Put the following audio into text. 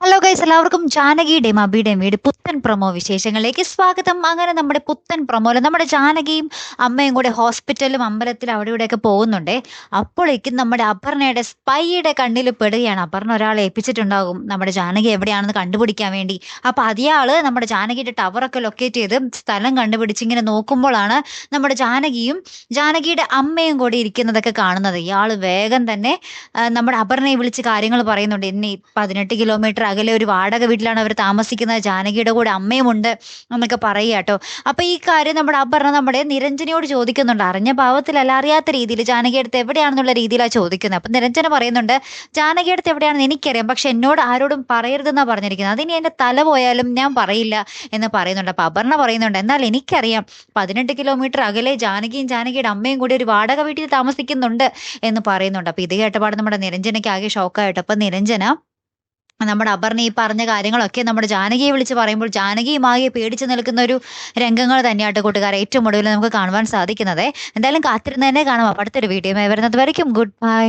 Hello guys, എല്ലാവർക്കും ജാനകിയുടെയും അബിയുടെയും വീട് പുത്തൻ പ്രൊമോ വിശേഷങ്ങളിലേക്ക് സ്വാഗതം. അങ്ങനെ നമ്മുടെ പുത്തൻ പ്രൊമോയിൽ നമ്മുടെ ജാനകിയും അമ്മയും കൂടെ ഹോസ്പിറ്റലിലും അമ്പലത്തിലും അവിടെ ഇവിടെയൊക്കെ പോകുന്നുണ്ടേ. അപ്പോഴേക്കും നമ്മുടെ അപർണയുടെ സ്പൈയുടെ കണ്ണിൽ പെടുകയാണ്. അപർണ ഒരാളെ ഏൽപ്പിച്ചിട്ടുണ്ടാകും നമ്മുടെ ജാനകി എവിടെയാണെന്ന് കണ്ടുപിടിക്കാൻ വേണ്ടി. അപ്പൊ അതയാള് നമ്മുടെ ജാനകിയുടെ ടവറൊക്കെ ലൊക്കേറ്റ് ചെയ്ത് സ്ഥലം കണ്ടുപിടിച്ച് ഇങ്ങനെ നോക്കുമ്പോഴാണ് നമ്മുടെ ജാനകിയുടെ അമ്മയും കൂടി ഇരിക്കുന്നതൊക്കെ കാണുന്നത്. ഇയാള് വേഗം തന്നെ നമ്മുടെ അപർണയെ വിളിച്ച് കാര്യങ്ങൾ പറയുന്നുണ്ട്. ഇനി 18 കിലോമീറ്റർ അകലെ ഒരു വാടക വീട്ടിലാണ് അവർ താമസിക്കുന്നത്. ജാനകിയുടെ കൂടെ അമ്മയുമുണ്ട് എന്നൊക്കെ പറയുക കേട്ടോ. അപ്പൊ ഈ കാര്യം നമ്മുടെ അപർണ നമ്മുടെ നിരഞ്ജനയോട് ചോദിക്കുന്നുണ്ട്. അറിഞ്ഞ ഭാവത്തിലല്ല, അറിയാത്ത രീതിയിൽ ജാനകി അടുത്ത് എവിടെയാണെന്നുള്ള രീതിയിലാണ് ചോദിക്കുന്നത്. അപ്പൊ നിരഞ്ജന പറയുന്നുണ്ട്, ജാനകി അടുത്ത് എവിടെയാണെന്ന് എനിക്കറിയാം, പക്ഷെ എന്നോട് ആരോടും പറയരുതെന്നാ പറഞ്ഞിരിക്കുന്നത്. അതിനി എന്റെ തല പോയാലും ഞാൻ പറയില്ല എന്ന് പറയുന്നുണ്ട്. അപ്പൊ അപർണ പറയുന്നുണ്ട്, എന്നാൽ എനിക്കറിയാം 18 കിലോമീറ്റർ അകലെ ജാനകിയുടെ അമ്മയും കൂടി ഒരു വാടക വീട്ടിൽ താമസിക്കുന്നുണ്ട് എന്ന് പറയുന്നുണ്ട്. അപ്പൊ ഇത് കേട്ടപാട് നമ്മുടെ നിരഞ്ജനയ്ക്ക് ആകെ ഷോക്കായിട്ട്. അപ്പൊ നിരഞ്ജന നമ്മുടെ അപർണ ഈ പറഞ്ഞ കാര്യങ്ങളൊക്കെ നമ്മുടെ ജാനകിയെ വിളിച്ച് പറയുമ്പോൾ ജാനകിയും ആകെ പേടിച്ചു നിൽക്കുന്ന ഒരു രംഗങ്ങൾ തന്നെയായിട്ട് കൂട്ടുകാരെ ഏറ്റവും ഒടുവിൽ നമുക്ക് കാണുവാൻ സാധിക്കുന്നത്. എന്തായാലും കാത്തിരുന്ന് തന്നെ കാണാം. അടുത്തൊരു വീഡിയോ വരുന്നത് വരയ്ക്കും ഗുഡ് ബൈ.